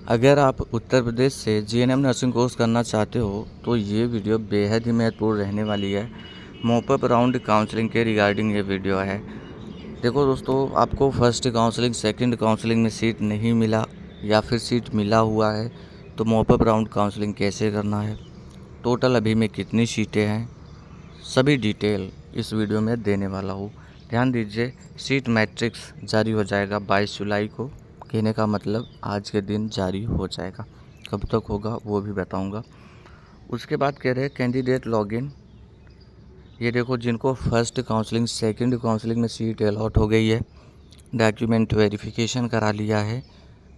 अगर आप उत्तर प्रदेश से जीएनएम नर्सिंग कोर्स करना चाहते हो तो ये वीडियो बेहद ही महत्वपूर्ण रहने वाली है। मॉपअप राउंड काउंसलिंग के रिगार्डिंग ये वीडियो है। देखो दोस्तों, आपको फर्स्ट काउंसलिंग सेकंड काउंसलिंग में सीट नहीं मिला या फिर सीट मिला हुआ है तो मॉपअप राउंड काउंसलिंग कैसे करना है, टोटल अभी में कितनी सीटें हैं, सभी डिटेल इस वीडियो में देने वाला हूँ। ध्यान दीजिए, सीट मैट्रिक्स जारी हो जाएगा 22 जुलाई को। कहने का मतलब आज के दिन जारी हो जाएगा। कब तक होगा वो भी बताऊंगा। उसके बाद कह रहे हैं कैंडिडेट लॉगिन। ये देखो, जिनको फर्स्ट काउंसलिंग सेकंड काउंसलिंग में सीट अलॉट हो गई है, डॉक्यूमेंट वेरिफिकेशन करा लिया है,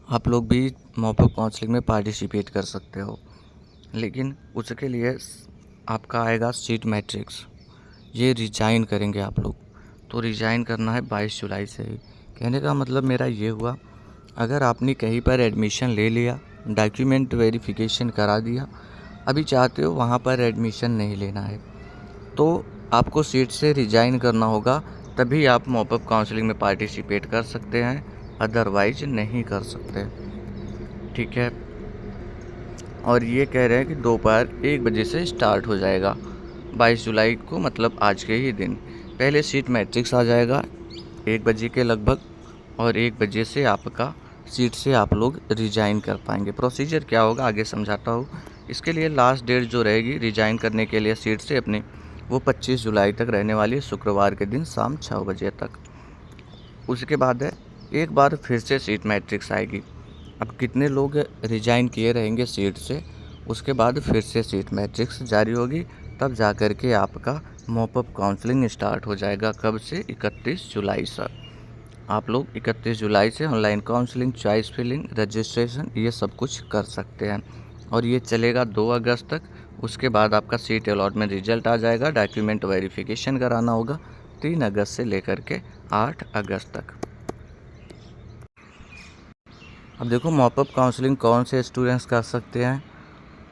आप लोग भी मॉपअप काउंसलिंग में पार्टिसिपेट कर सकते हो। लेकिन उसके लिए आपका आएगा सीट मैट्रिक्स। ये रिजाइन करेंगे आप लोग, तो रिजाइन करना है 22 जुलाई से ही। कहने का मतलब मेरा ये हुआ, अगर आपने कहीं पर एडमिशन ले लिया, डॉक्यूमेंट वेरिफिकेशन करा दिया, अभी चाहते हो वहाँ पर एडमिशन नहीं लेना है, तो आपको सीट से रिजाइन करना होगा, तभी आप मॉपअप काउंसलिंग में पार्टिसिपेट कर सकते हैं, अदरवाइज नहीं कर सकते। ठीक है। और ये कह रहे हैं कि दोपहर 1 बजे से स्टार्ट हो जाएगा 22 जुलाई को, मतलब आज के ही दिन। पहले सीट मैट्रिक्स आ जाएगा 1 बजे के लगभग, और 1 बजे से आपका सीट से आप लोग रिजाइन कर पाएंगे। प्रोसीजर क्या होगा आगे समझाता हूँ। इसके लिए लास्ट डेट जो रहेगी रिजाइन करने के लिए सीट से अपनी, वो 25 जुलाई तक रहने वाली है, शुक्रवार के दिन शाम 6 बजे तक। उसके बाद है एक बार फिर से सीट मैट्रिक्स आएगी। अब कितने लोग रिजाइन किए रहेंगे सीट से, उसके बाद फिर से सीट मैट्रिक्स जारी होगी, तब जा कर के आपका मॉपअप काउंसलिंग स्टार्ट हो जाएगा। कब से? 31 जुलाई से। आप लोग 31 जुलाई से online counselling, choice filling, registration ये सब कुछ कर सकते हैं, और ये चलेगा 2 अगस्त तक। उसके बाद आपका सीट अलॉटमेंट रिजल्ट आ जाएगा, डॉक्यूमेंट वेरिफिकेशन कराना होगा 3 अगस्त से लेकर के 8 अगस्त तक। अब देखो, मॉपअप काउंसलिंग कौन से स्टूडेंट्स कर सकते हैं?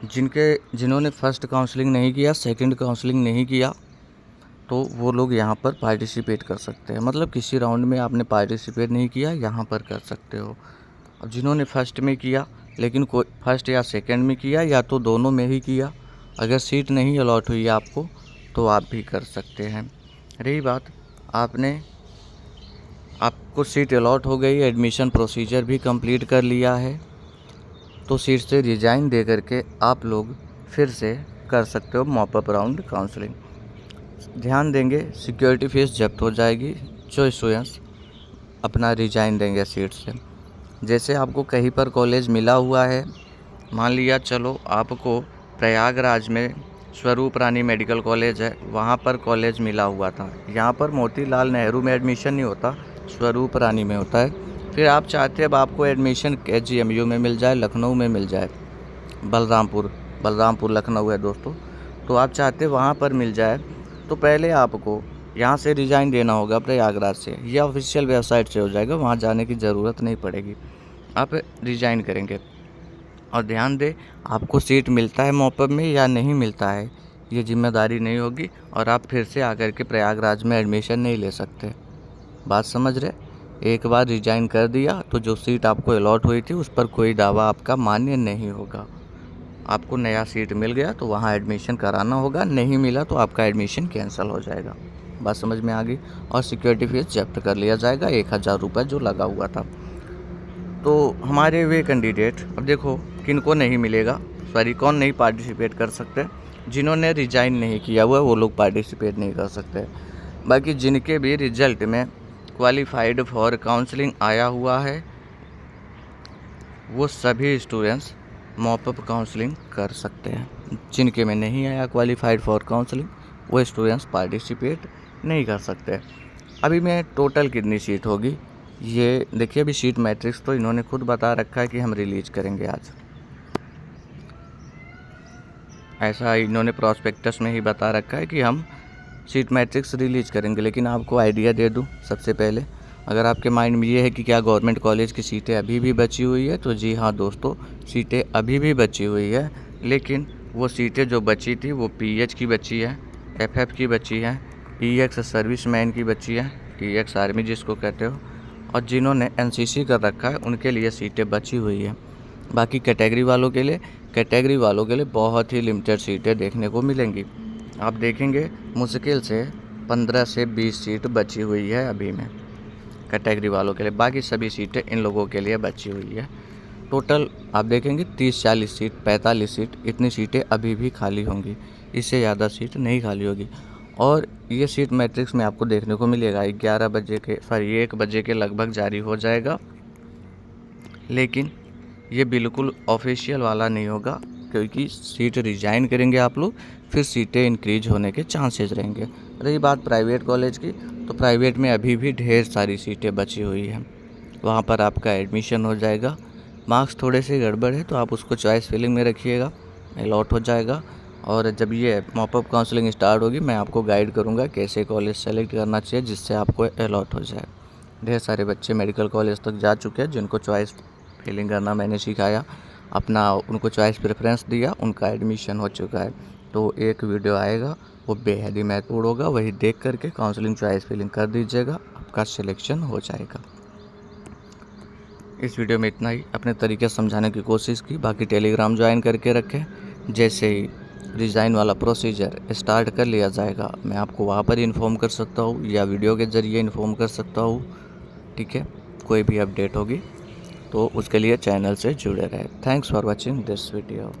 जिन्होंने फर्स्ट काउंसलिंग नहीं किया, सेकंड काउंसलिंग नहीं किया, तो वो लोग यहाँ पर पार्टिसिपेट कर सकते हैं। मतलब किसी राउंड में आपने पार्टिसिपेट नहीं किया, यहाँ पर कर सकते हो। अब जिन्होंने फर्स्ट में किया, लेकिन कोई फर्स्ट या सेकंड में किया, या तो दोनों में ही किया, अगर सीट नहीं अलॉट हुई आपको, तो आप भी कर सकते हैं। रही बात, आपको सीट अलॉट हो गई, एडमिशन प्रोसीजर भी कंप्लीट कर लिया है, तो सीट से रिजाइन दे करके आप लोग फिर से कर सकते हो मॉपअप राउंड काउंसलिंग। ध्यान देंगे, सिक्योरिटी फीस जब्त हो जाएगी जो स्टूडेंट्स अपना रिजाइन देंगे सीट से। जैसे आपको कहीं पर कॉलेज मिला हुआ है, मान लिया चलो आपको प्रयागराज में स्वरूप रानी मेडिकल कॉलेज है, वहाँ पर कॉलेज मिला हुआ था। यहाँ पर मोतीलाल नेहरू में एडमिशन नहीं होता, स्वरूप रानी में होता है। फिर आप चाहते हैं अब आपको एडमिशन KGMU में मिल जाए, लखनऊ में मिल जाए, बलरामपुर लखनऊ है दोस्तों, तो आप चाहते वहाँ पर मिल जाए, तो पहले आपको यहाँ से रिज़ाइन देना होगा प्रयागराज से। यह ऑफिशियल वेबसाइट से हो जाएगा, वहाँ जाने की ज़रूरत नहीं पड़ेगी, आप रिज़ाइन करेंगे। और ध्यान दें, आपको सीट मिलता है मॉपअप में या नहीं मिलता है, ये जिम्मेदारी नहीं होगी, और आप फिर से आकर के प्रयागराज में एडमिशन नहीं ले सकते। बात समझ रहे? एक बार रिजाइन कर दिया तो जो सीट आपको अलॉट हुई थी उस पर कोई दावा आपका मान्य नहीं होगा। आपको नया सीट मिल गया तो वहाँ एडमिशन कराना होगा, नहीं मिला तो आपका एडमिशन कैंसिल हो जाएगा। बात समझ में आ गई? और सिक्योरिटी फीस जब्त कर लिया जाएगा, 1000 रुपये जो लगा हुआ था। तो हमारे वे कैंडिडेट, अब देखो किन को नहीं मिलेगा, कौन नहीं पार्टिसिपेट कर सकते। जिन्होंने रिजाइन नहीं किया हुआ वो लोग पार्टिसिपेट नहीं कर सकते। बाकी जिनके भी रिजल्ट में क्वालिफाइड फॉर काउंसलिंग आया हुआ है, वो सभी स्टूडेंट्स मॉपअप काउंसलिंग कर सकते हैं। जिनके में नहीं आया क्वालिफाइड फॉर काउंसलिंग, वो स्टूडेंट्स पार्टिसिपेट नहीं कर सकते। अभी में टोटल कितनी सीट होगी ये देखिए। अभी सीट मैट्रिक्स तो इन्होंने खुद बता रखा है कि हम रिलीज करेंगे आज, ऐसा इन्होंने प्रॉस्पेक्टस में ही बता रखा है कि हम सीट मैट्रिक्स रिलीज करेंगे। लेकिन आपको आइडिया दे दूं सबसे पहले, अगर आपके माइंड में ये है कि क्या गवर्नमेंट कॉलेज की सीटें अभी भी बची हुई है, तो जी हाँ दोस्तों, सीटें अभी भी बची हुई है। लेकिन वो सीटें जो बची थी वो PH की बची है, FF की बची है, EX सर्विसमैन की बची है, EX आर्मी जिसको कहते हो, और जिन्होंने NCC कर रखा है उनके लिए सीटें बची हुई है। बाकी कैटेगरी वालों के लिए बहुत ही लिमिटेड सीटें देखने को मिलेंगी। आप देखेंगे मुश्किल से 15 से 20 सीट बची हुई है अभी में कैटेगरी वालों के लिए, बाकी सभी सीटें इन लोगों के लिए बची हुई है। टोटल आप देखेंगे 30-40 सीट, 45 सीट, इतनी सीटें अभी भी खाली होंगी, इससे ज़्यादा सीट नहीं खाली होगी। और ये सीट मैट्रिक्स में आपको देखने को मिलेगा 1 बजे के लगभग जारी हो जाएगा, लेकिन ये बिल्कुल ऑफिशियल वाला नहीं होगा, क्योंकि सीट रिजाइन करेंगे आप लोग, फिर सीटें इंक्रीज होने के चांसेस रहेंगे। रही बात प्राइवेट कॉलेज की, तो प्राइवेट में अभी भी ढेर सारी सीटें बची हुई हैं, वहाँ पर आपका एडमिशन हो जाएगा। मार्क्स थोड़े से गड़बड़ है तो आप उसको चॉइस फिलिंग में रखिएगा, अलॉट हो जाएगा। और जब ये मॉपअप काउंसलिंग स्टार्ट होगी मैं आपको गाइड करूँगा कैसे कॉलेज सेलेक्ट करना चाहिए जिससे आपको अलॉट हो जाए। ढेर सारे बच्चे मेडिकल कॉलेज तक जा चुके हैं जिनको चॉइस फिलिंग करना मैंने सिखाया, अपना उनको चॉइस प्रेफरेंस दिया, उनका एडमिशन हो चुका है। तो एक वीडियो आएगा वो बेहद ही महत्वपूर्ण होगा, वही देख करके काउंसलिंग चॉइस फिलिंग कर दीजिएगा, आपका सिलेक्शन हो जाएगा। इस वीडियो में इतना ही, अपने तरीके से समझाने की कोशिश की। बाकी टेलीग्राम ज्वाइन करके रखें, जैसे ही डिज़ाइन वाला प्रोसीजर स्टार्ट कर लिया जाएगा मैं आपको वहाँ पर इन्फॉर्म कर सकता हूँ या वीडियो के ज़रिए इन्फॉर्म कर सकता हूँ। ठीक है, कोई भी अपडेट होगी तो उसके लिए चैनल से जुड़े रहे। Thanks for watching this video.